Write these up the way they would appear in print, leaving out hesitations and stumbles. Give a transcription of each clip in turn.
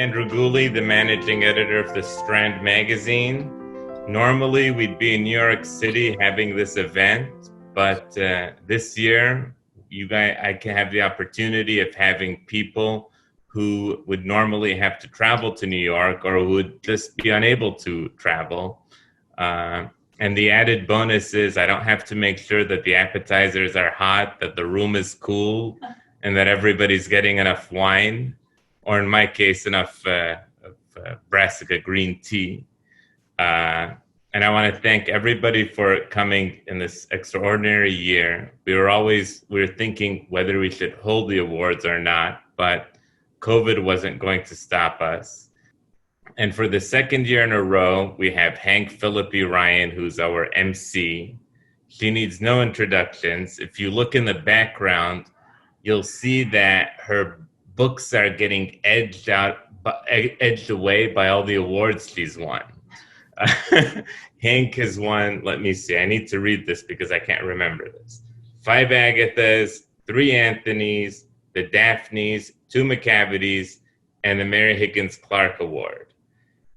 Andrew Gooley, the managing editor of the Strand magazine. Normally, we'd be in New York City having this event, but this year, I can have the opportunity of having people who would normally have to travel to New York or who would just be unable to travel. And the added bonus is I don't have to make sure that the appetizers are hot, that the room is cool, and that everybody's getting enough wine, or in my case, enough brassica green tea. And I want to thank everybody for coming in this extraordinary year. We were thinking whether we should hold the awards or not, but COVID wasn't going to stop us. And for the second year in a row, we have Hank Philippi Ryan, who's our MC. She needs no introductions. If you look in the background, you'll see that her books are getting edged away by all the awards she's won. Hank has won, let me see, I need to read this because I can't remember this. 5 Agathas, 3 Anthonys, the Daphnes, 2 McCavities, and the Mary Higgins Clark Award.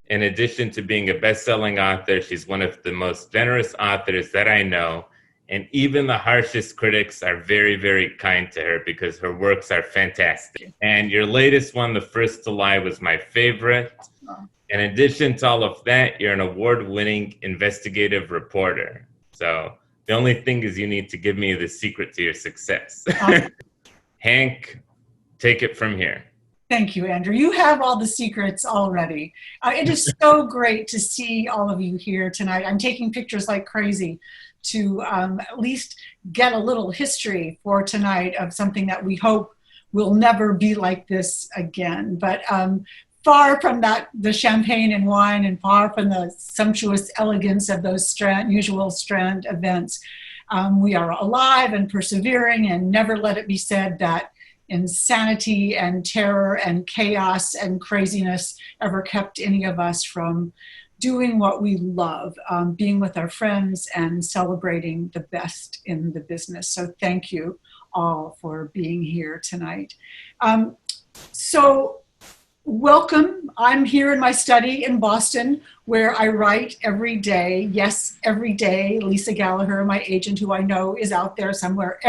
In addition to being a best-selling author, she's one of the most generous authors that I know, and even the harshest critics are very, very kind to her because her works are fantastic. And your latest one, The First to Lie, was my favorite. In addition to all of that, you're an award-winning investigative reporter. So the only thing is you need to give me the secret to your success. Hank, take it from here. Thank you, Andrew. You have all the secrets already. It is so great to see all of you here tonight. I'm taking pictures like crazy to at least get a little history for tonight of something that we hope will never be like this again. But far from that, the champagne and wine, and far from the sumptuous elegance of those usual Strand events, we are alive and persevering, and never let it be said that insanity and terror and chaos and craziness ever kept any of us from doing what we love, being with our friends and celebrating the best in the business. So thank you all for being here tonight. So welcome. I'm here in my study in Boston where I write every day. Yes, every day. Lisa Gallagher, my agent, who I know is out there somewhere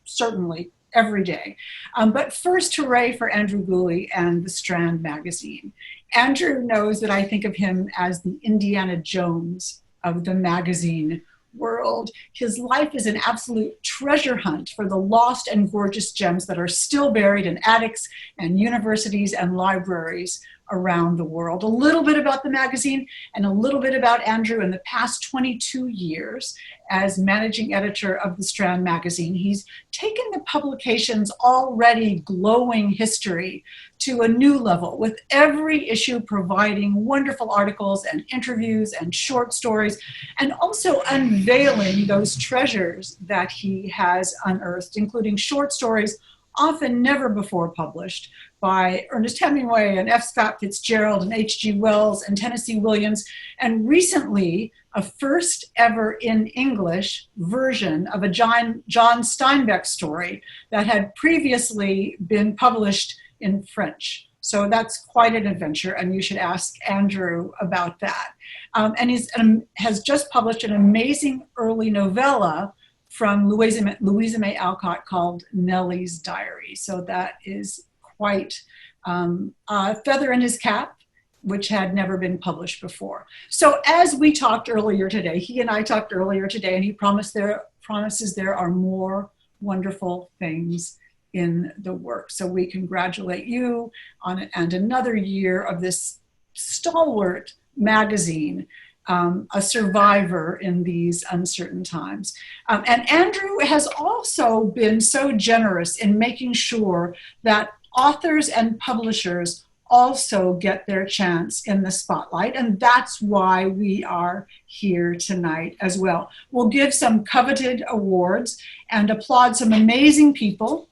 certainly every day. But first, hooray for Andrew Gooley and the Strand magazine. Andrew knows that I think of him as the Indiana Jones of the magazine world. His life is an absolute treasure hunt for the lost and gorgeous gems that are still buried in attics and universities and libraries around the world. A little bit about the magazine and a little bit about Andrew. In the past 22 years as managing editor of the Strand magazine, he's taken the publication's already glowing history to a new level, with every issue providing wonderful articles and interviews and short stories, and also unveiling those treasures that he has unearthed, including short stories often never before published by Ernest Hemingway and F. Scott Fitzgerald and H.G. Wells and Tennessee Williams, and recently a first ever in English version of a John Steinbeck story that had previously been published in French. So that's quite an adventure, and you should ask Andrew about that. And he has just published an amazing early novella from Louisa May Alcott called Nellie's Diary. So that is quite a feather in his cap, which had never been published before. So as we talked earlier today, he and I talked earlier today, and he promises there are more wonderful things in the work. So we congratulate you on and another year of this stalwart magazine, a survivor in these uncertain times. And Andrew has also been so generous in making sure that authors and publishers also get their chance in the spotlight, and that's why we are here tonight as well. We'll give some coveted awards and applaud some amazing people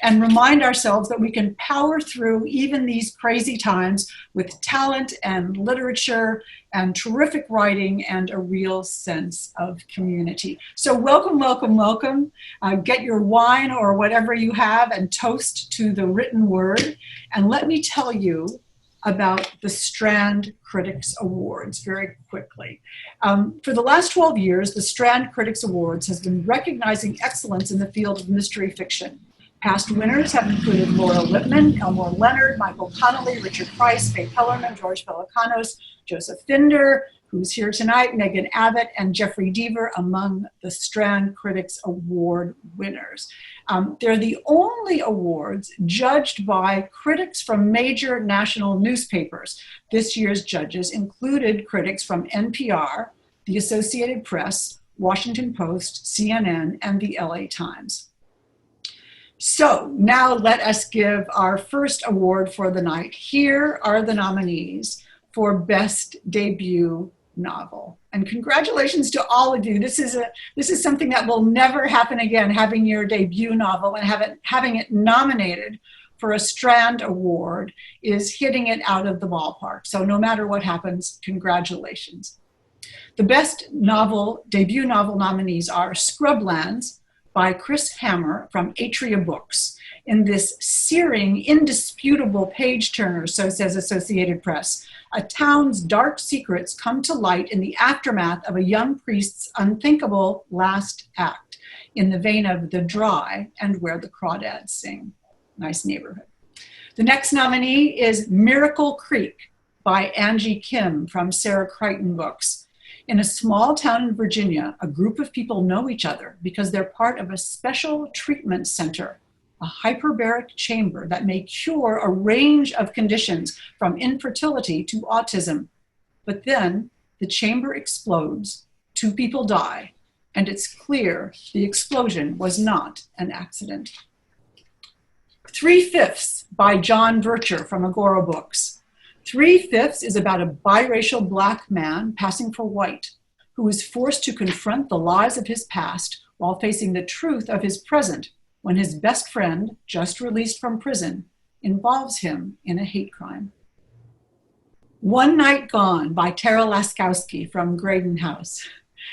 and remind ourselves that we can power through even these crazy times with talent and literature and terrific writing and a real sense of community. So welcome, welcome, welcome. Get your wine or whatever you have and toast to the written word. And let me tell you about the Strand Critics Awards very quickly. For the last 12 years, the Strand Critics Awards has been recognizing excellence in the field of mystery fiction. Past winners have included Laura Lippman, Elmore Leonard, Michael Connolly, Richard Price, Faye Pellerman, George Pelecanos, Joseph Finder, who's here tonight, Megan Abbott, and Jeffrey Deaver among the Strand Critics Award winners. They're the only awards judged by critics from major national newspapers. This year's judges included critics from NPR, the Associated Press, Washington Post, CNN, and the LA Times. So now let us give our first award for the night. Here are the nominees for Best Debut Novel. And congratulations to all of you. This is something that will never happen again, having your debut novel and having it nominated for a Strand Award is hitting it out of the ballpark. So no matter what happens, congratulations. The Best Debut Novel nominees are Scrublands by Chris Hammer from Atria Books. In this searing, indisputable page-turner, so says Associated Press, a town's dark secrets come to light in the aftermath of a young priest's unthinkable last act, in the vein of The Dry and Where the Crawdads Sing. Nice neighborhood. The next nominee is Miracle Creek by Angie Kim from Sarah Crichton Books. In a small town in Virginia, a group of people know each other because they're part of a special treatment center, a hyperbaric chamber that may cure a range of conditions from infertility to autism. But then the chamber explodes, 2 people die, and it's clear the explosion was not an accident. 3/5 by John Bircher from Agora Books. 3/5 is about a biracial Black man passing for white who is forced to confront the lies of his past while facing the truth of his present when his best friend, just released from prison, involves him in a hate crime. One Night Gone by Tara Laskowski from Graydon House.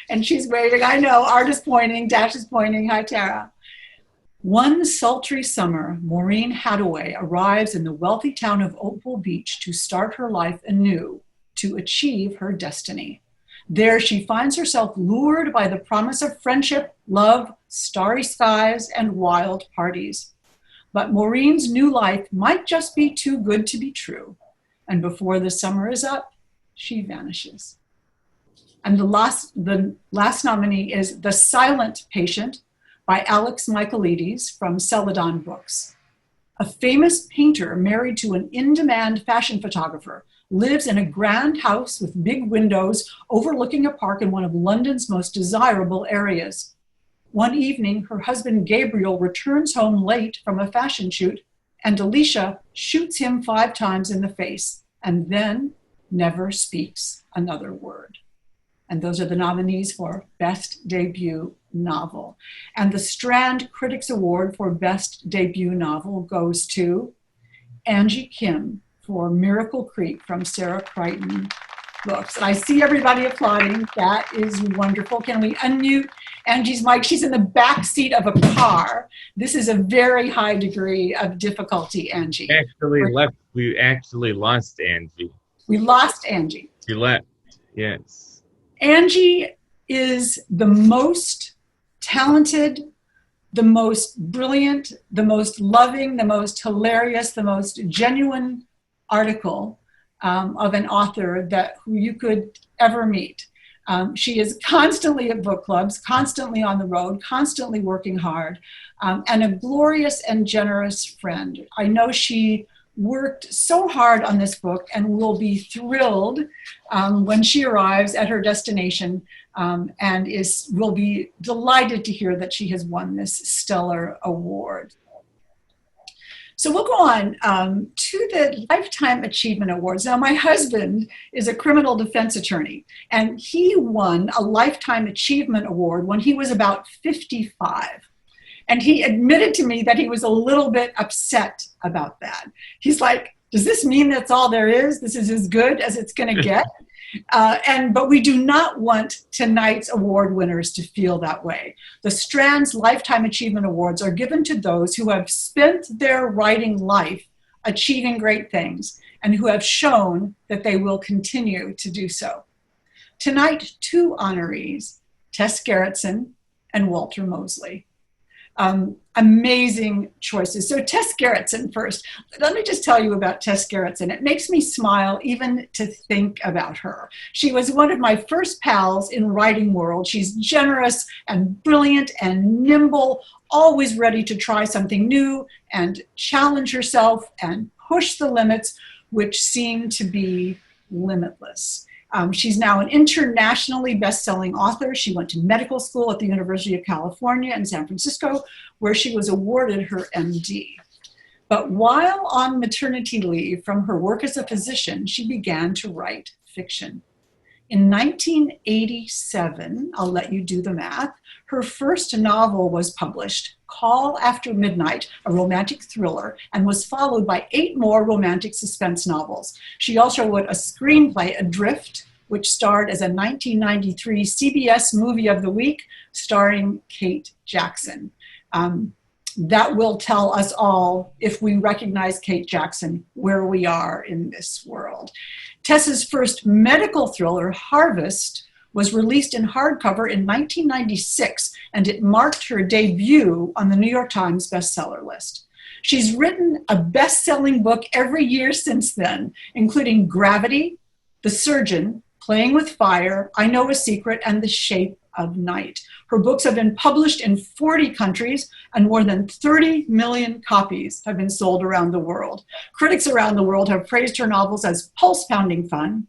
And she's waving, I know, Art is pointing, Dash is pointing, hi Tara. One sultry summer, Maureen Hadaway arrives in the wealthy town of Opal Beach to start her life anew, to achieve her destiny. There she finds herself lured by the promise of friendship, love, starry skies, and wild parties. But Maureen's new life might just be too good to be true. And before the summer is up, she vanishes. And the last nominee is The Silent Patient by Alex Michaelides from Celadon Books. A famous painter married to an in-demand fashion photographer lives in a grand house with big windows overlooking a park in one of London's most desirable areas. One evening, her husband Gabriel returns home late from a fashion shoot, and Alicia shoots him 5 times in the face and then never speaks another word. And those are the nominees for Best Debut Novel. And the Strand Critics Award for Best Debut Novel goes to Angie Kim for Miracle Creek from Sarah Crichton Books. And I see everybody applauding. That is wonderful. Can we unmute Angie's mic? She's in the back seat of a car. This is a very high degree of difficulty, Angie. We actually lost Angie. We lost Angie. She left, yes. Angie is the most talented, the most brilliant, the most loving, the most hilarious, the most genuine article of an author who you could ever meet. She is constantly at book clubs, constantly on the road, constantly working hard, and a glorious and generous friend. I know she worked so hard on this book and will be thrilled when she arrives at her destination and will be delighted to hear that she has won this stellar award. So we'll go on to the Lifetime Achievement Awards. Now, my husband is a criminal defense attorney, and he won a Lifetime Achievement Award when he was about 55. And he admitted to me that he was a little bit upset about that. He's like, does this mean that's all there is? This is as good as it's going to get? But we do not want tonight's award winners to feel that way. The Strand's Lifetime Achievement Awards are given to those who have spent their writing life achieving great things and who have shown that they will continue to do so. Tonight, two honorees, Tess Gerritsen and Walter Mosley. Amazing choices. So Tess Gerritsen first. Let me just tell you about Tess Gerritsen. It makes me smile even to think about her. She was one of my first pals in writing world. She's generous and brilliant and nimble, always ready to try something new and challenge herself and push the limits, which seem to be limitless. She's now an internationally best-selling author. She went to medical school at the University of California in San Francisco, where she was awarded her MD. But while on maternity leave from her work as a physician, she began to write fiction. In 1987, I'll let you do the math, her first novel was published, Call After Midnight, a romantic thriller, and was followed by 8 more romantic suspense novels. She also wrote a screenplay, Adrift, which starred as a 1993 CBS Movie of the Week starring Kate Jackson. That will tell us all, if we recognize Kate Jackson, where we are in this world. Tess's first medical thriller, Harvest, was released in hardcover in 1996, and it marked her debut on the New York Times bestseller list. She's written a best-selling book every year since then, including Gravity, The Surgeon, Playing with Fire, I Know a Secret, and The Shape of Night. Her books have been published in 40 countries, and more than 30 million copies have been sold around the world. Critics around the world have praised her novels as pulse-pounding fun,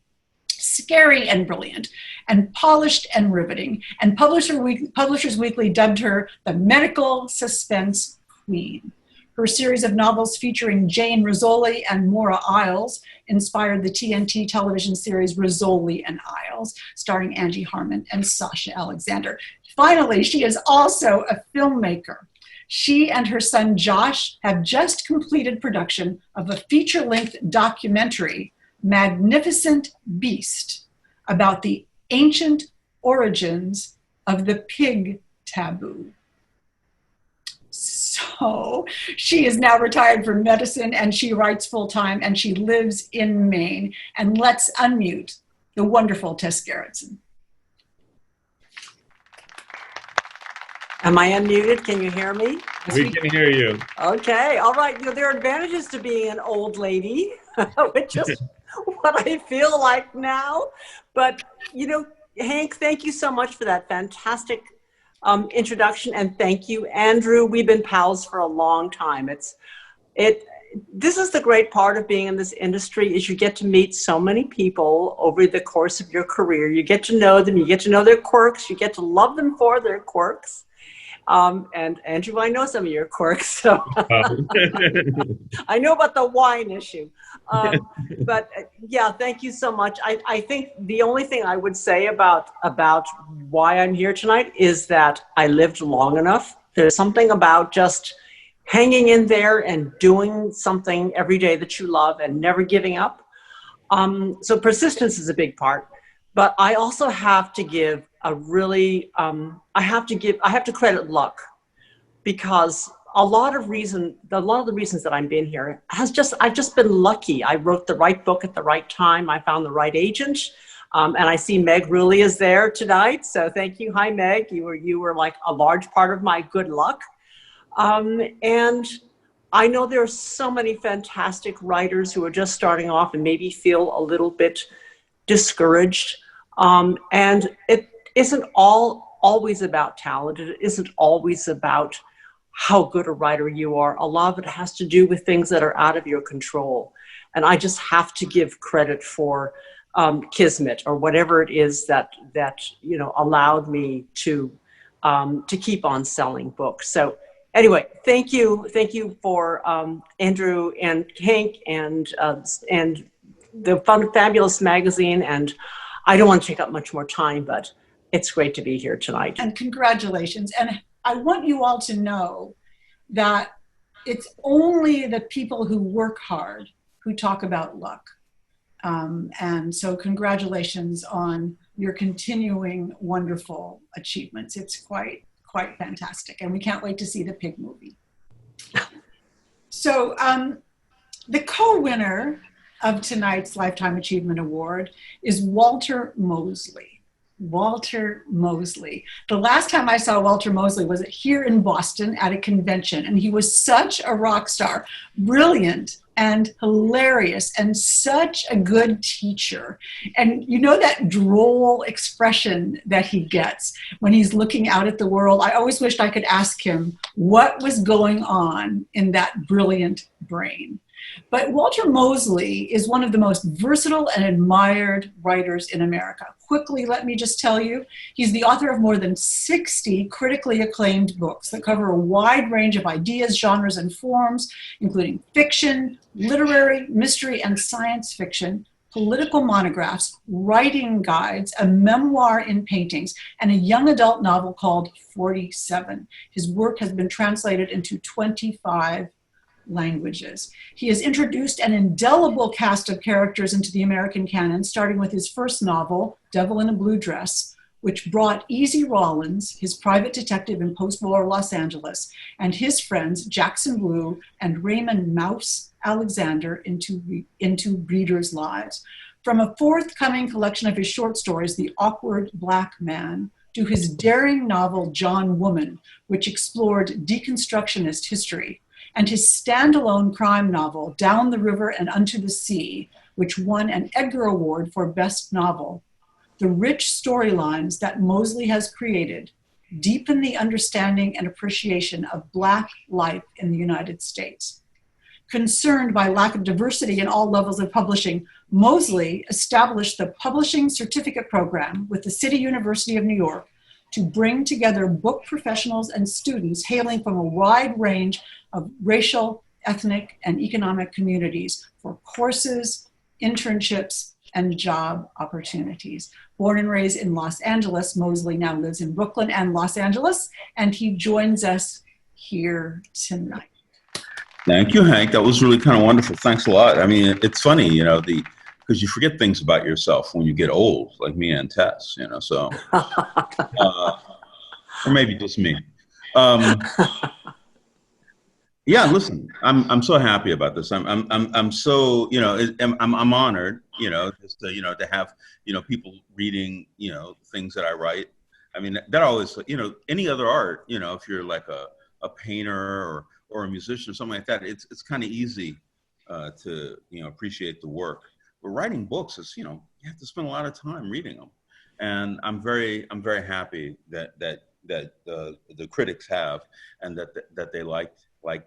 scary and brilliant, and polished and riveting. And Publishers Weekly dubbed her the medical suspense queen. Her series of novels featuring Jane Rizzoli and Maura Isles inspired the TNT television series Rizzoli and Isles, starring Angie Harmon and Sasha Alexander. Finally, she is also a filmmaker. She and her son Josh have just completed production of a feature-length documentary, Magnificent Beast, about the ancient origins of the pig taboo. So she is now retired from medicine, and she writes full-time, and she lives in Maine. And let's unmute the wonderful Tess Gerritsen. Am I unmuted? Can you hear me? We can hear you. Okay, all right. You know, there are advantages to being an old lady, which is what I feel like now. But, you know, Hank, thank you so much for that fantastic introduction, and thank you, Andrew. We've been pals for a long time. This is the great part of being in this industry, is you get to meet so many people over the course of your career. You get to know them, you get to know their quirks, you get to love them for their quirks. And Andrew, I know some of your quirks, so I know about the wine issue. But yeah, thank you so much. I think the only thing I would say about why I'm here tonight is that I lived long enough. There's something about just hanging in there and doing something every day that you love and never giving up. So persistence is a big part. But I also have to give a really, I have to credit luck, because a lot of the reasons that I'm being here I've just been lucky. I wrote the right book at the right time. I found the right agent. And I see Meg Ruley is there tonight. So thank you. Hi, Meg. You were like a large part of my good luck. And I know there are so many fantastic writers who are just starting off and maybe feel a little bit discouraged. And it isn't always about talent. It isn't always about how good a writer you are. A lot of it has to do with things that are out of your control. And I just have to give credit for kismet, or whatever it is that you know allowed me to keep on selling books. So anyway, thank you for Andrew and Hank and the Fabulous magazine. And I don't want to take up much more time, but it's great to be here tonight. And congratulations. And I want you all to know that it's only the people who work hard who talk about luck. And so congratulations on your continuing wonderful achievements. It's quite fantastic. And we can't wait to see the pig movie. So the co-winner of tonight's Lifetime Achievement Award is Walter Mosley. Walter Mosley. The last time I saw Walter Mosley was here in Boston at a convention, and he was such a rock star, brilliant and hilarious, and such a good teacher. And you know that droll expression that he gets when he's looking out at the world? I always wished I could ask him what was going on in that brilliant brain. But Walter Mosley is one of the most versatile and admired writers in America. Quickly, let me just tell you, he's the author of more than 60 critically acclaimed books that cover a wide range of ideas, genres, and forms, including fiction, literary, mystery, and science fiction, political monographs, writing guides, a memoir in paintings, and a young adult novel called 47. His work has been translated into 25 languages. He has introduced an indelible cast of characters into the American canon, starting with his first novel, Devil in a Blue Dress, which brought Easy Rawlins, his private detective in post-war Los Angeles, and his friends Jackson Blue and Raymond Mouse Alexander into readers' lives. From a forthcoming collection of his short stories, The Awkward Black Man, to his daring novel, John Woman, which explored deconstructionist history, and his standalone crime novel, Down the River and Unto the Sea, which won an Edgar Award for Best Novel. The rich storylines that Mosley has created deepen the understanding and appreciation of Black life in the United States. Concerned by lack of diversity in all levels of publishing, Mosley established the Publishing Certificate Program with the City University of New York to bring together book professionals and students hailing from a wide range of racial, ethnic, and economic communities for courses, internships, and job opportunities. Born and raised in Los Angeles, Mosley now lives in Brooklyn and Los Angeles, and he joins us here tonight. Thank you, Hank. That was really kind of wonderful. Thanks a lot. I mean, it's funny, you know, because you forget things about yourself when you get old, like me and Tess, you know, so, or maybe just me. Yeah, listen, I'm so happy about this. I'm so, you know, I'm honored, you know, just to, you know, to have, you know, people reading, you know, things that I write. I mean, that always, you know, any other art, you know, if you're like a painter or a musician or something like that, it's kind of easy to, you know, appreciate the work. But writing books is, you know, you have to spend a lot of time reading them, and I'm very happy that the critics have, and that they like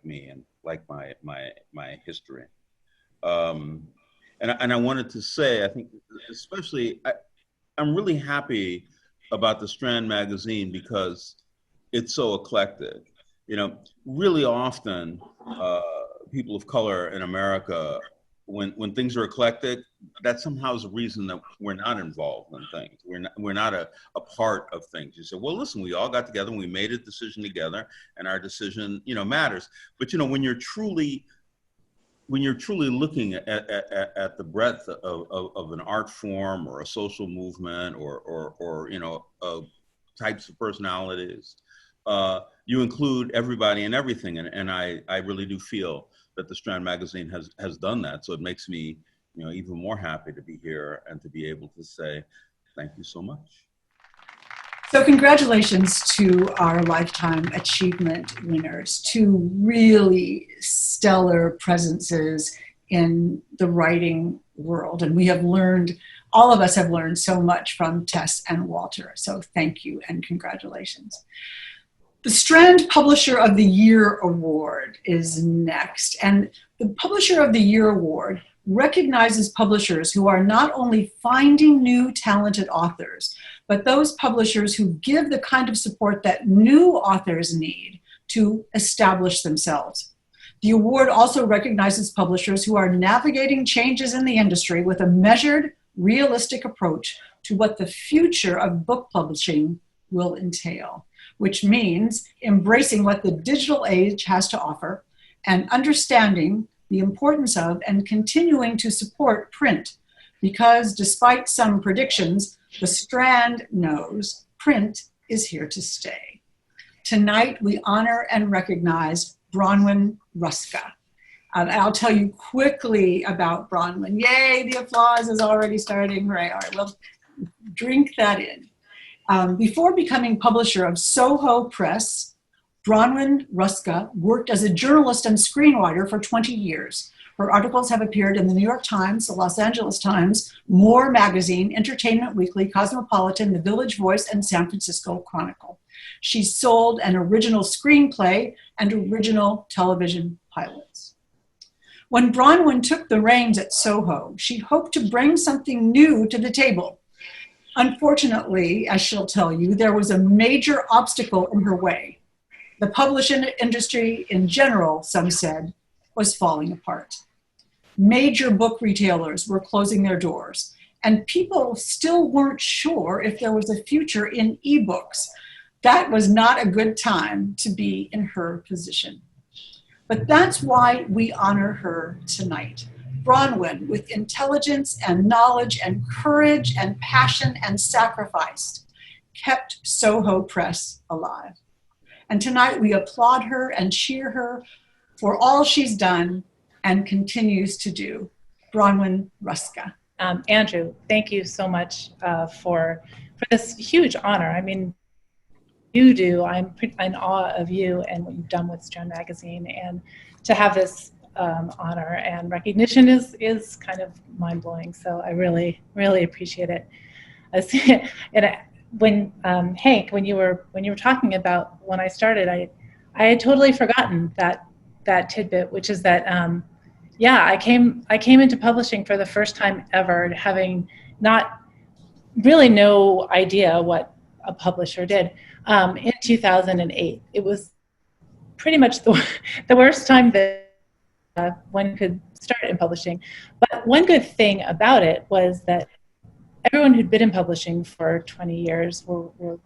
me and like my history. And I wanted to say, I think especially I'm really happy about the Strand magazine because it's so eclectic. You know, really often people of color in America, when things are eclectic, that somehow is a reason that we're not involved in things. We're not a part of things. You say, well, listen, we all got together and we made a decision together, and our decision, you know, matters. But you know, when you're truly looking at the breadth of an art form or a social movement or you know, types of personalities, you include everybody and everything, and I really do feel that the Strand magazine has done that. So it makes me, you know, even more happy to be here and to be able to say thank you so much. So congratulations to our Lifetime Achievement winners, two really stellar presences in the writing world. And we have learned, all of us have learned so much from Tess and Walter. So thank you and congratulations. The Strand Publisher of the Year Award is next. And the Publisher of the Year Award recognizes publishers who are not only finding new talented authors, but those publishers who give the kind of support that new authors need to establish themselves. The award also recognizes publishers who are navigating changes in the industry with a measured, realistic approach to what the future of book publishing will entail, which means embracing what the digital age has to offer and understanding the importance of and continuing to support print, because despite some predictions, the Strand knows print is here to stay. Tonight, we honor and recognize Bronwyn Ruska. And I'll tell you quickly about Bronwyn. Yay, the applause is already starting. Right, all right, well, drink that in. Before becoming publisher of Soho Press, Bronwyn Ruska worked as a journalist and screenwriter for 20 years. Her articles have appeared in the New York Times, the Los Angeles Times, More Magazine, Entertainment Weekly, Cosmopolitan, The Village Voice, and San Francisco Chronicle. She sold an original screenplay and original television pilots. When Bronwyn took the reins at Soho, she hoped to bring something new to the table. Unfortunately, as she'll tell you, there was a major obstacle in her way. The publishing industry in general, some said, was falling apart. Major book retailers were closing their doors, and people still weren't sure if there was a future in ebooks. That was not a good time to be in her position. But that's why we honor her tonight. Bronwyn, with intelligence and knowledge and courage and passion and sacrifice, kept Soho Press alive. And tonight we applaud her and cheer her for all she's done and continues to do. Bronwyn Ruska. Andrew, thank you so much for this huge honor. I mean, you do. I'm in awe of you and what you've done with Strand Magazine, and to have this honor and recognition is kind of mind-blowing. So I really, really appreciate it. When Hank, when you were talking about when I started, I had totally forgotten that tidbit, which is that I came into publishing for the first time ever, having not really no idea what a publisher did. In 2008, it was pretty much the worst time that one could start in publishing. But one good thing about it was that everyone who'd been in publishing for 20 years were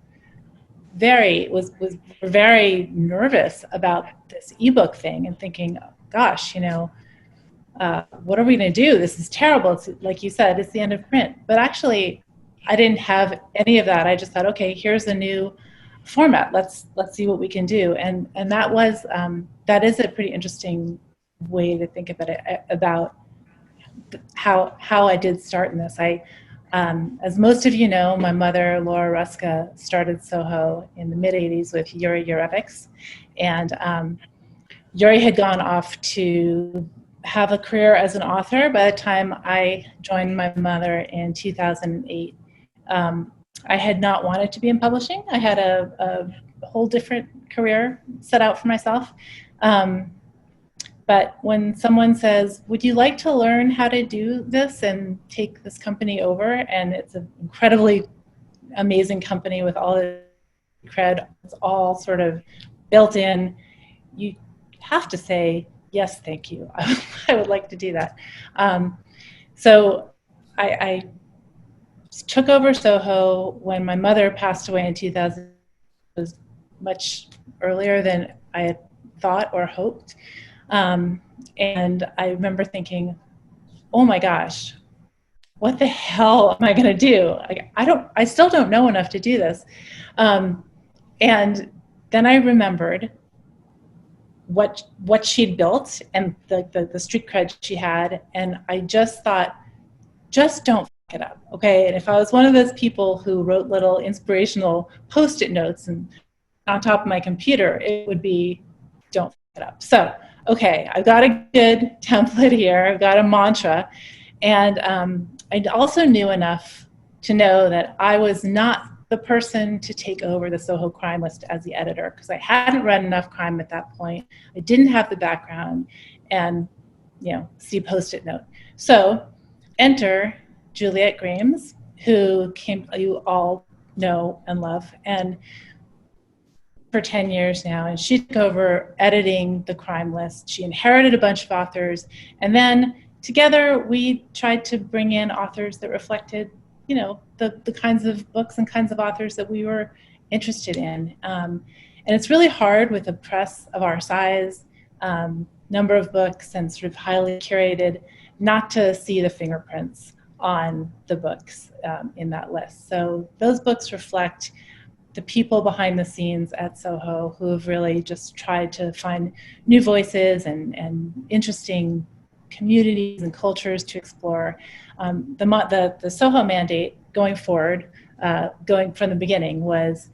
very nervous about this ebook thing and thinking, gosh, what are we going to do? This is terrible. It's, like you said, it's the end of print. But actually, I didn't have any of that. I just thought, okay, here's a new format. Let's see what we can do. And that is a pretty interesting way to think about it, about how I did start in this. As most of you know, my mother, Laura Ruska, started Soho in the mid-'80s with Yuri Urevics. And Yuri had gone off to have a career as an author by the time I joined my mother in 2008. I had not wanted to be in publishing. I had a whole different career set out for myself. But when someone says, would you like to learn how to do this and take this company over? And it's an incredibly amazing company with all the cred, it's all sort of built in. You have to say, yes, thank you. I would like to do that. So I took over Soho when my mother passed away in 2000. It was much earlier than I had thought or hoped. And I remember thinking, oh my gosh, what the hell am I going to do? I still don't know enough to do this. And then I remembered what she'd built and the street cred she had. And I just thought, just don't fuck it up. Okay. And if I was one of those people who wrote little inspirational Post-it notes and on top of my computer, it would be, don't fuck it up. So, okay, I've got a good template here. I've got a mantra. And I also knew enough to know that I was not the person to take over the Soho crime list as the editor, because I hadn't read enough crime at that point. I didn't have the background and, see Post-it note. So enter Juliet Grames, who you all know and love, and for 10 years now, and she took over editing the crime list. She inherited a bunch of authors, and then together we tried to bring in authors that reflected, the kinds of books and kinds of authors that we were interested in. And it's really hard with a press of our size, number of books, and sort of highly curated, not to see the fingerprints on the books in that list. So those books reflect the people behind the scenes at Soho who have really just tried to find new voices and interesting communities and cultures to explore. The Soho mandate going forward, going from the beginning, was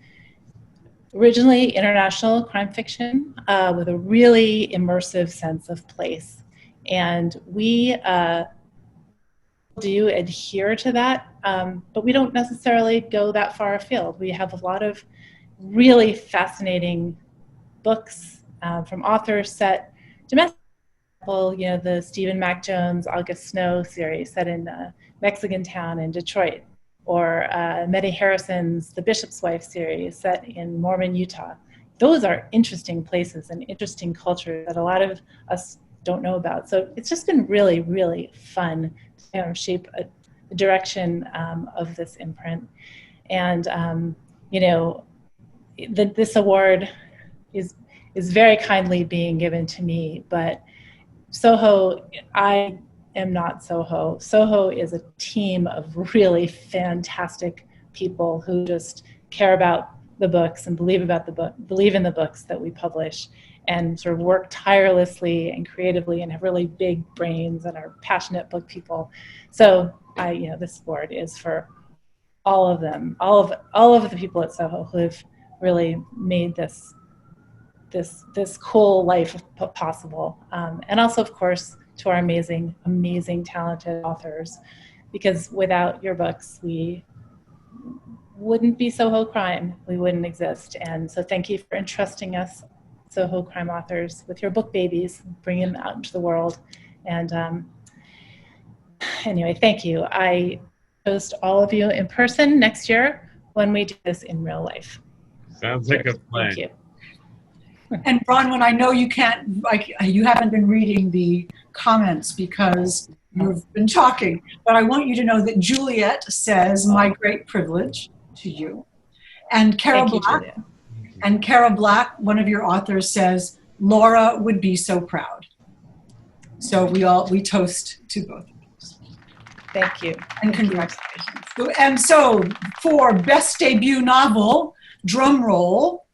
originally international crime fiction with a really immersive sense of place. And we do adhere to that, but we don't necessarily go that far afield. We have a lot of really fascinating books from authors set domestically. You know, the Stephen Mac Jones, August Snow series set in Mexican town in Detroit, or Meddy Harrison's The Bishop's Wife series set in Mormon, Utah. Those are interesting places and interesting cultures that a lot of us don't know about. So it's just been really, really fun to shape the direction of this imprint. And, you know, this award is very kindly being given to me, but Soho, I am not Soho. Soho is a team of really fantastic people who just care about the books and believe in the books that we publish, and sort of work tirelessly and creatively and have really big brains and are passionate book people. So this award is for all of them, all of the people at Soho who have really made this cool life possible. And also, of course, to our amazing, talented authors, because without your books, we wouldn't be Soho Crime. We wouldn't exist. And so thank you for entrusting us, Soho Crime authors, with your book babies, bringing them out into the world. And anyway, thank you. I host all of you in person next year when we do this in real life. Sounds like a plan. Thank you. And Bronwyn, I know you can't, you haven't been reading the comments because you've been talking, but I want you to know that Juliet says, "My great privilege," to you. And Cara Black, one of your authors, says, "Laura would be so proud." So we toast to both of those. Thank you. And congratulations. And so for best debut novel, drum roll,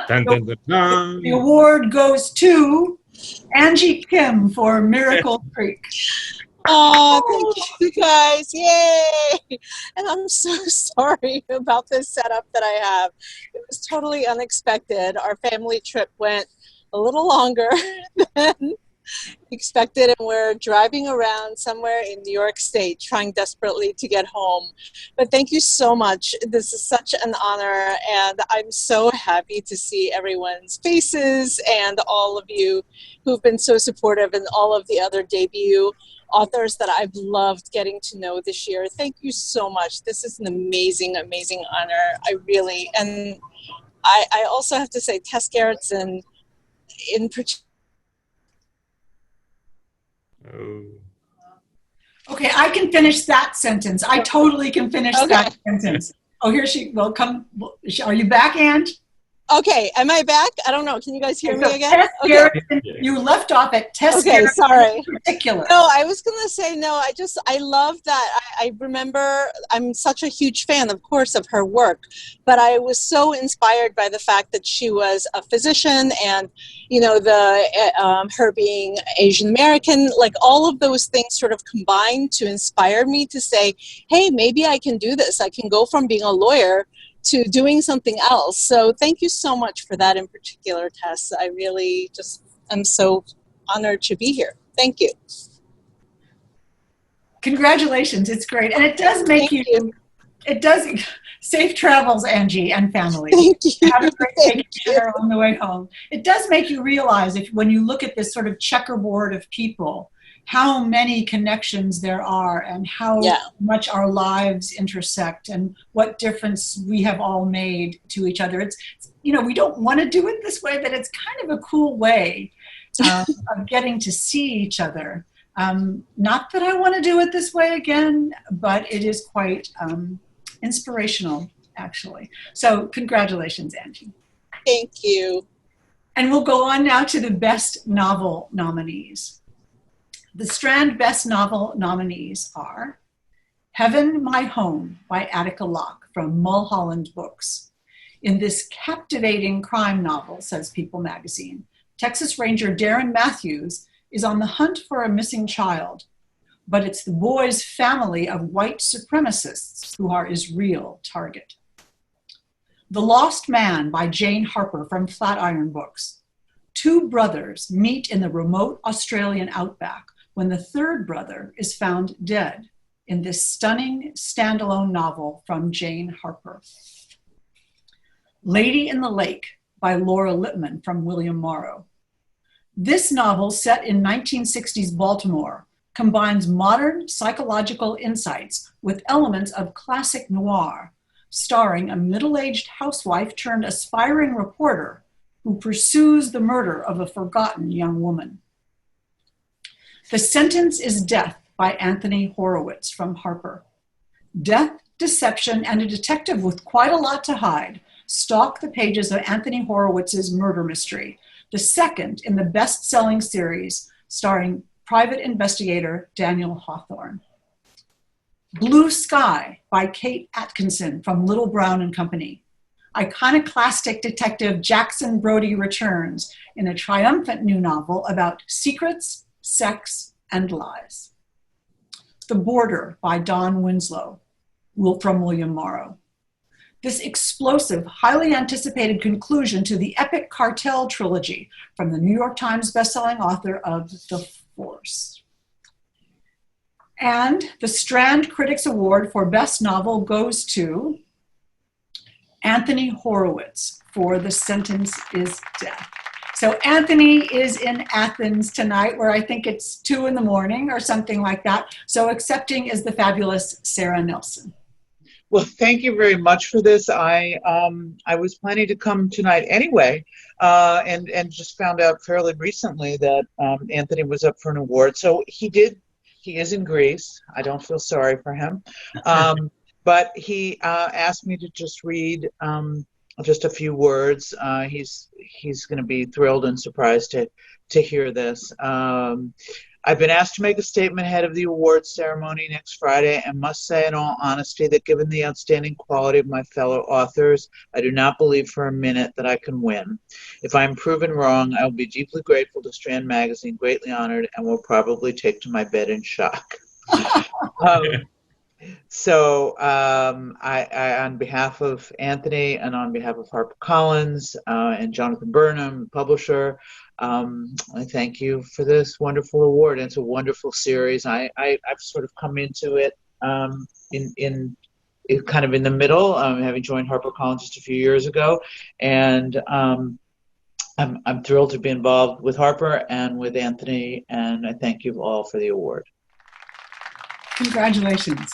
Dun, dun, dun, dun. the award goes to Angie Kim for Miracle Creek. Oh, thank you guys. Yay. And I'm so sorry about this setup that I have. It was totally unexpected. Our family trip went a little longer than expected, and we're driving around somewhere in New York State trying desperately to get home. But thank you so much. This is such an honor, and I'm so happy to see everyone's faces and all of you who've been so supportive, and all of the other debut authors that I've loved getting to know this year. Thank you so much. This is an amazing, amazing honor. And I also have to say, Tess Gerritsen in particular. Oh. Okay, I can finish that sentence. I totally can finish that sentence. Oh, here she will come. Are you back, Ange? Okay, am I back? I don't know. Can you guys hear me again? Tess Gerritsen, you left off at Tess Gerritsen sorry. in particular. No, I was going to say, no, I love that. I remember, I'm such a huge fan, of course, of her work, but I was so inspired by the fact that she was a physician, and, you know, her being Asian American, like all of those things sort of combined to inspire me to say, hey, maybe I can do this. I can go from being a lawyer to doing something else. So thank you so much for that in particular, Tess. I really just am so honored to be here. Thank you. Congratulations, it's great. And it does make safe travels, Angie, and family. Thank you. Have a great day dinner on the way home. It does make you realize, when you look at this sort of checkerboard of people, how many connections there are, and how much our lives intersect, and what difference we have all made to each other. It's we don't want to do it this way, but it's kind of a cool way of getting to see each other. Not that I want to do it this way again, but it is quite inspirational, actually. So congratulations, Angie. Thank you. And we'll go on now to the Best Novel nominees. The Strand Best Novel nominees are Heaven, My Home by Attica Locke from Mulholland Books. In this captivating crime novel, says People magazine, Texas Ranger Darren Matthews is on the hunt for a missing child, but it's the boy's family of white supremacists who are his real target. The Lost Man by Jane Harper from Flatiron Books. Two brothers meet in the remote Australian outback when the third brother is found dead in this stunning standalone novel from Jane Harper. Lady in the Lake by Laura Lippman from William Morrow. This novel, set in 1960s Baltimore, combines modern psychological insights with elements of classic noir, starring a middle-aged housewife turned aspiring reporter who pursues the murder of a forgotten young woman. The Sentence is Death by Anthony Horowitz from Harper. Death, deception, and a detective with quite a lot to hide stalk the pages of Anthony Horowitz's murder mystery, the second in the best-selling series starring private investigator Daniel Hawthorne. Blue Sky by Kate Atkinson from Little Brown and Company. Iconoclastic detective Jackson Brody returns in a triumphant new novel about secrets, sex, and lies. The Border by Dawn Winslow from William Morrow. This explosive, highly anticipated conclusion to the epic Cartel trilogy from the New York Times bestselling author of The Force. And the Strand Critics Award for Best Novel goes to Anthony Horowitz for The Sentence is Death. So Anthony is in Athens tonight, where I think it's 2 a.m. or something like that. So accepting is the fabulous Sarah Nelson. Well, thank you very much for this. I was planning to come tonight anyway, and just found out fairly recently that Anthony was up for an award. So he is in Greece. I don't feel sorry for him. But he asked me to just read just a few words. He's going to be thrilled and surprised to hear this. I've been asked to make a statement ahead of the awards ceremony next Friday and must say in all honesty that given the outstanding quality of my fellow authors, I do not believe for a minute that I can win. If I am proven wrong, I will be deeply grateful to Strand Magazine, greatly honored, and will probably take to my bed in shock. So I, on behalf of Anthony and on behalf of HarperCollins and Jonathan Burnham, publisher, I thank you for this wonderful award. It's a wonderful series. I've sort of come into it in kind of in the middle, having joined HarperCollins just a few years ago, and I'm thrilled to be involved with Harper and with Anthony, and I thank you all for the award. Congratulations.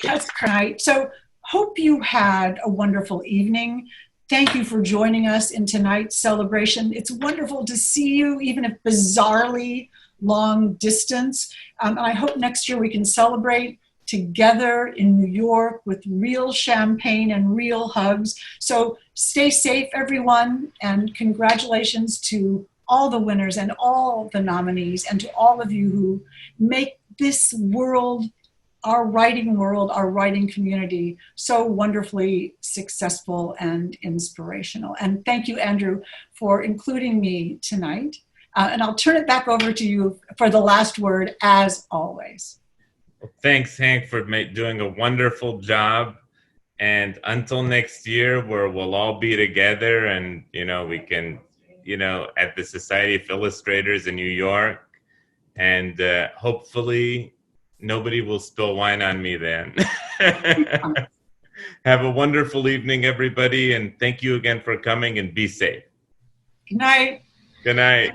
That's great. So hope you had a wonderful evening. Thank you for joining us in tonight's celebration. It's wonderful to see you, even if bizarrely long distance. I hope next year we can celebrate together in New York with real champagne and real hugs. So stay safe, everyone, and congratulations to all the winners and all the nominees, and to all of you who make this world, our writing community, so wonderfully successful and inspirational. And thank you, Andrew, for including me tonight. And I'll turn it back over to you for the last word, as always. Thanks, Hank, for doing a wonderful job. And until next year, where we'll all be together and, we can, at the Society of Illustrators in New York. And hopefully nobody will spill wine on me then. Have a wonderful evening, everybody. And thank you again for coming, and be safe. Good night. Good night.